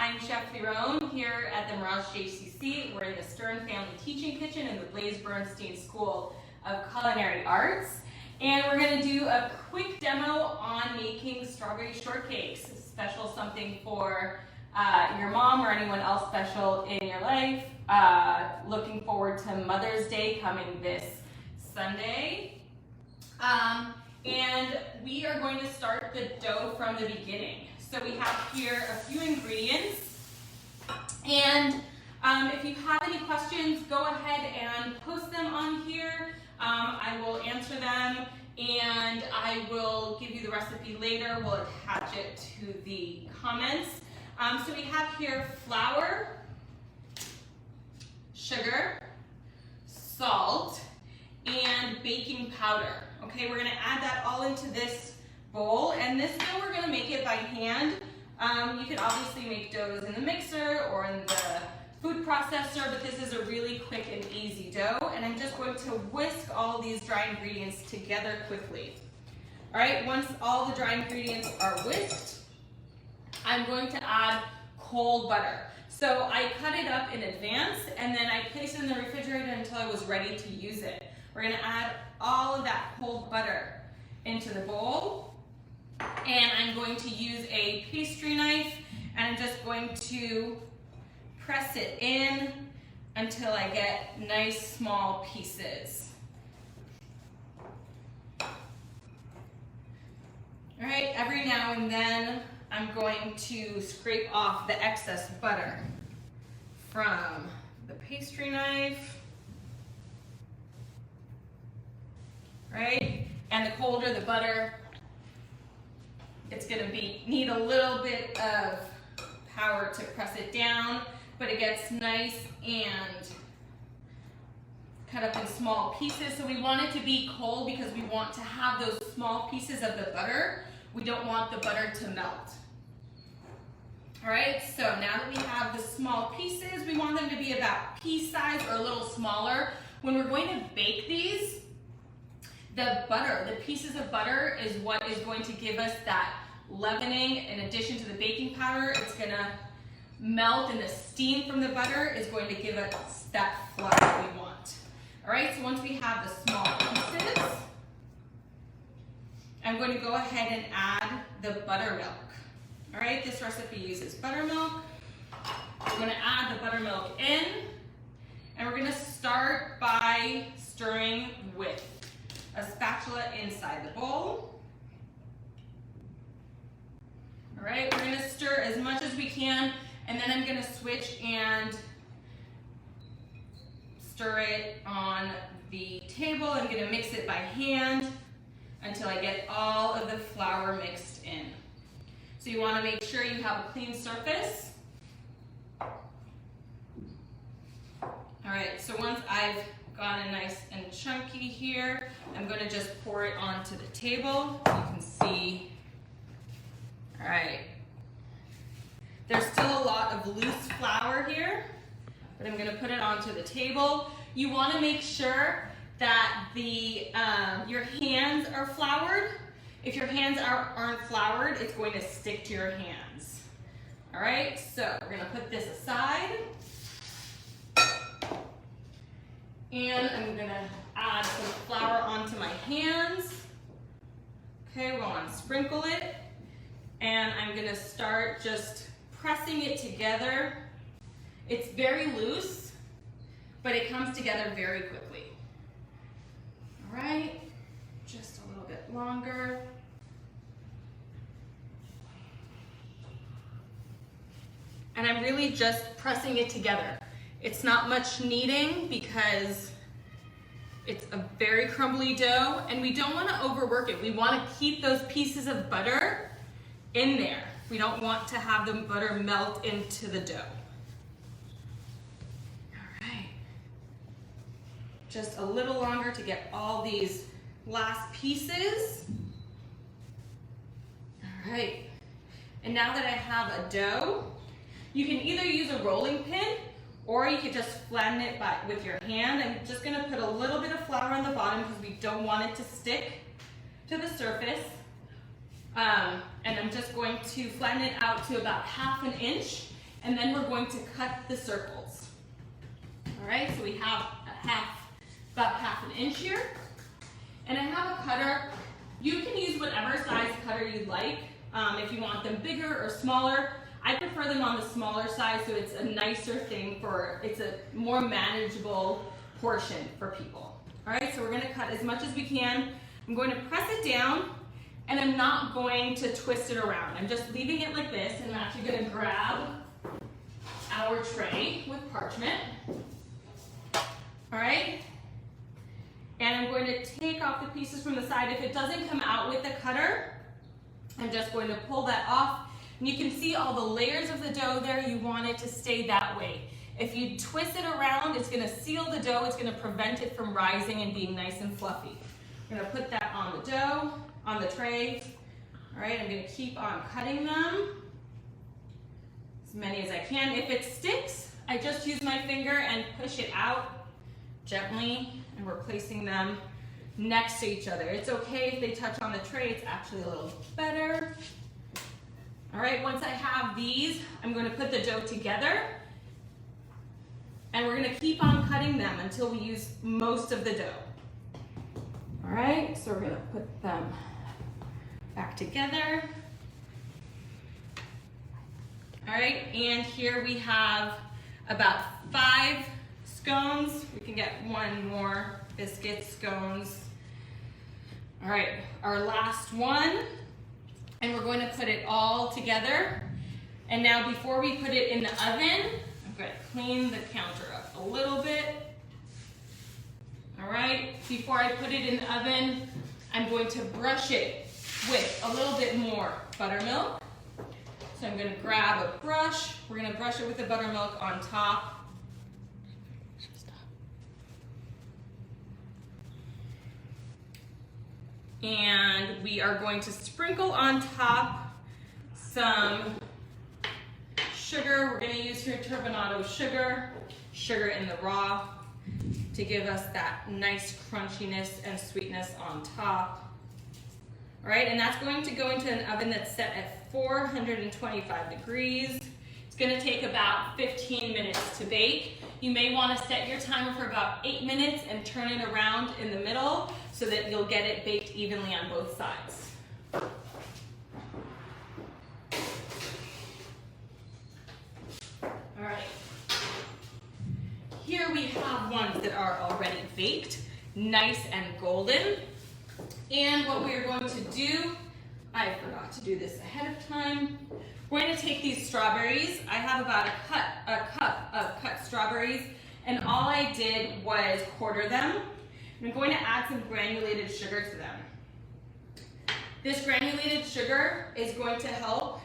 I'm Chef Theron here at the Mirage JCC. We're in the Stern Family Teaching Kitchen in the Blaise Bernstein School of Culinary Arts. And we're going to do a quick demo on making strawberry shortcakes. A special something for your mom or anyone else special in your life. Looking forward to Mother's Day coming this Sunday. And we are going to start the dough from the beginning. So we have here a few ingredients. And if you have any questions, go ahead and post them on here. I will answer them and I will give you the recipe later. We'll attach it to the comments. So we have here flour, sugar, salt, and baking powder. Okay, we're gonna add that all into this bowl, and this dough we're gonna make it by hand. You can obviously make doughs in the mixer or in the food processor, but this is a really quick and easy dough, and I'm just going to whisk all these dry ingredients together quickly. All right, once all the dry ingredients are whisked, I'm going to add cold butter. So I cut it up in advance, and then I placed it in the refrigerator until I was ready to use it. We're gonna add all of that cold butter into the bowl, and I'm going to use a pastry knife, and I'm just going to press it in until I get nice small pieces. All right, every now and then I'm going to scrape off the excess butter from the pastry knife. Right? And the colder the butter, it's gonna need a little bit of power to press it down, but it gets nice and cut up in small pieces. So we want it to be cold because we want to have those small pieces of the butter. We don't want the butter to melt. All right, so now that we have the small pieces, we want them to be about pea size or a little smaller. When we're going to bake these, the butter, the pieces of butter is what is going to give us that leavening. In addition to the baking powder, it's gonna melt, and the steam from the butter is going to give us that fluff we want. All right, so once we have the small pieces, I'm going to go ahead and add the buttermilk. All right, this recipe uses buttermilk. We're gonna add the buttermilk in, and we're gonna start by stirring with a spatula inside the bowl. All right, we're gonna stir as much as we can, and then I'm gonna switch and stir it on the table. I'm gonna mix it by hand until I get all of the flour mixed in. So you wanna make sure you have a clean surface. All right, so once I've got it nice and chunky here, I'm going to just pour it onto the table. You can see, all right, there's still a lot of loose flour here, but I'm going to put it onto the table. You want to make sure that your hands are floured. If your hands aren't floured, it's going to stick to your hands. All right, so we're going to put this aside. And I'm gonna add some flour onto my hands. Okay, we're gonna sprinkle it. And I'm gonna start just pressing it together. It's very loose, but it comes together very quickly. All right, just a little bit longer. And I'm really just pressing it together. It's not much kneading because it's a very crumbly dough, and we don't want to overwork it. We want to keep those pieces of butter in there. We don't want to have the butter melt into the dough. All right. Just a little longer to get all these last pieces. All right. And now that I have a dough, you can either use a rolling pin or you could just flatten it with your hand. I'm just gonna put a little bit of flour on the bottom because we don't want it to stick to the surface. And I'm just going to flatten it out to about 1/2 inch. and then we're going to cut the circles. All right, so we have about half an inch here. And I have a cutter. You can use whatever size cutter you like. If you want them bigger or smaller. I prefer them on the smaller side, so it's a nicer thing it's a more manageable portion for people. All right, so we're gonna cut as much as we can. I'm going to press it down, and I'm not going to twist it around. I'm just leaving it like this, and I'm actually gonna grab our tray with parchment. All right, and I'm going to take off the pieces from the side. If it doesn't come out with the cutter, I'm just going to pull that off. And you can see all the layers of the dough there. You want it to stay that way. If you twist it around, it's gonna seal the dough. It's gonna prevent it from rising and being nice and fluffy. I'm gonna put that on the dough, on the tray. All right, I'm gonna keep on cutting them, as many as I can. If it sticks, I just use my finger and push it out gently, and we're placing them next to each other. It's okay if they touch on the tray, it's actually a little better. All right, once I have these, I'm going to put the dough together, and we're going to keep on cutting them until we use most of the dough. All right, so we're going to put them back together. All right, and here we have about 5 scones. We can get one more, biscuit scones. All right, our last one, and we're going to put it all together. And now before we put it in the oven, I'm going to clean the counter up a little bit. All right, before I put it in the oven, I'm going to brush it with a little bit more buttermilk. So I'm going to grab a brush. We're going to brush it with the buttermilk on top. And we are going to sprinkle on top some sugar. We're going to use here turbinado sugar in the raw, to give us that nice crunchiness and sweetness on top. All right, and that's going to go into an oven that's set at 425 degrees. It's going to take about 15 minutes to bake. You may want to set your timer for about 8 minutes and turn it around in the middle so that you'll get it baked evenly on both sides. All right. Here we have ones that are already baked, nice and golden. And what we are going to do, I forgot to do this ahead of time. We're going to take these strawberries. I have about a cup of cut strawberries, and all I did was quarter them. I'm going to add some granulated sugar to them. This granulated sugar is going to help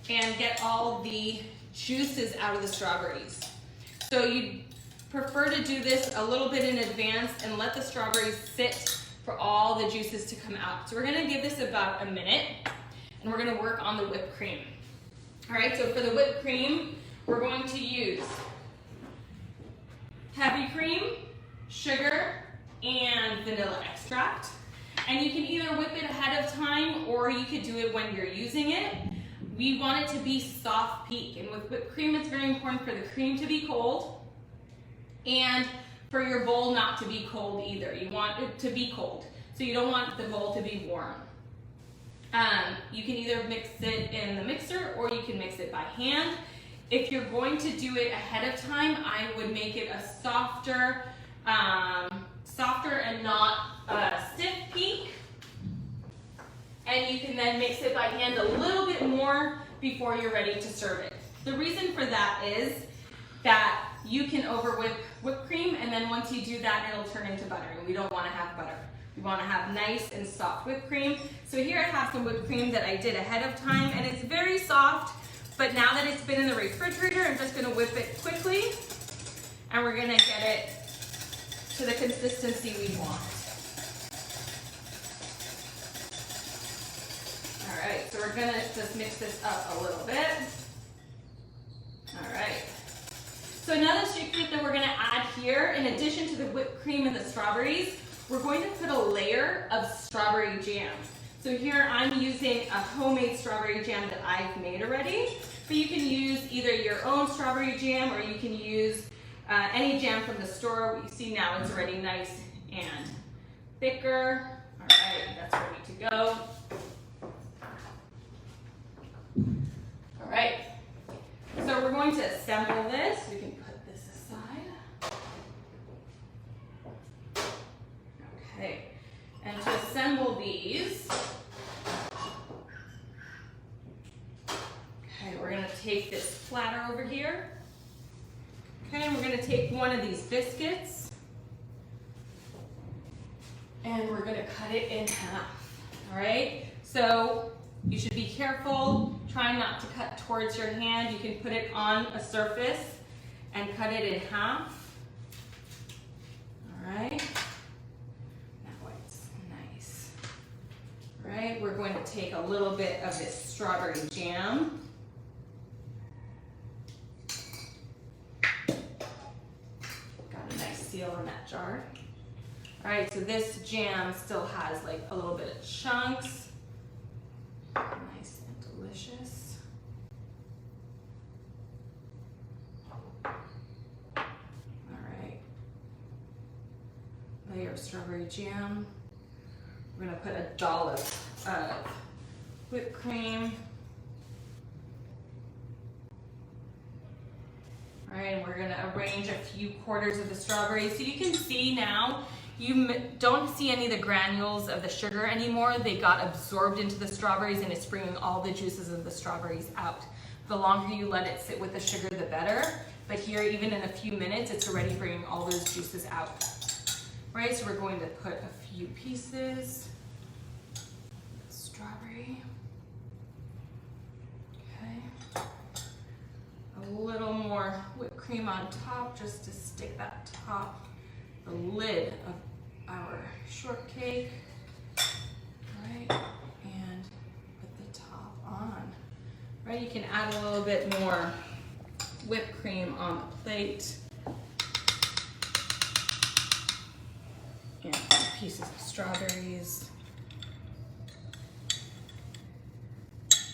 and get all the juices out of the strawberries. So you prefer to do this a little bit in advance and let the strawberries sit for all the juices to come out. So we're going to give this about a minute, and we're going to work on the whipped cream. All right, so for the whipped cream, we're going to use heavy cream, sugar, and vanilla extract. And you can either whip it ahead of time, or you could do it when you're using it. We want it to be soft peak, and with whipped cream, it's very important for the cream to be cold and for your bowl not to be cold either. You want it to be cold, so you don't want the bowl to be warm. You can either mix it in the mixer, or you can mix it by hand. If you're going to do it ahead of time, I would make it a softer and not stiff peak. And you can then mix it by hand a little bit more before you're ready to serve it. The reason for that is that you can over whip whipped cream, and then once you do that, it'll turn into butter, and we don't want to have butter. We want to have nice and soft whipped cream. So here I have some whipped cream that I did ahead of time, and it's very soft, but now that it's been in the refrigerator, I'm just going to whip it quickly, and we're going to get it to the consistency we want. All right, so we're going to just mix this up a little bit. All right. So another secret that we're going to add here, in addition to the whipped cream and the strawberries, we're going to put a layer of strawberry jam. So here I'm using a homemade strawberry jam that I've made already, but you can use either your own strawberry jam or you can use any jam from the store. You see now it's already nice and thicker. All right, that's ready to go. All right, so we're going to assemble this. We can put this aside. Okay, and to assemble these, okay, we're gonna take this platter over here. Okay, and we're gonna take one of these biscuits and we're gonna cut it in half, all right? So you should be careful, try not to cut towards your hand. You can put it on a surface and cut it in half, all right? That way it's nice. All right, we're going to take a little bit of this strawberry jam. Got a nice seal in that jar. All right, so this jam still has like a little bit of chunks. Nice and delicious. All right. Layer of strawberry jam. We're gonna put a dollop of whipped cream. All right, and we're gonna arrange a few quarters of the strawberries. So you can see now, you don't see any of the granules of the sugar anymore. They got absorbed into the strawberries and it's bringing all the juices of the strawberries out. The longer you let it sit with the sugar, the better. But here, even in a few minutes, it's already bringing all those juices out. Right, so we're going to put a few pieces of strawberry. Okay. A little more whipped cream on top just to stick that top, the lid of our shortcake, right, and put the top on, right? You can add a little bit more whipped cream on the plate and some pieces of strawberries.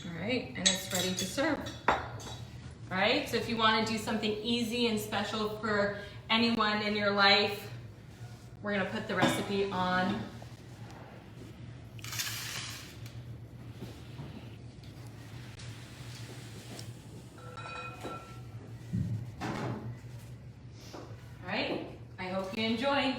All right, and it's ready to serve. All right, so if you want to do something easy and special for anyone in your life, we're gonna put the recipe on. All right, I hope you enjoy.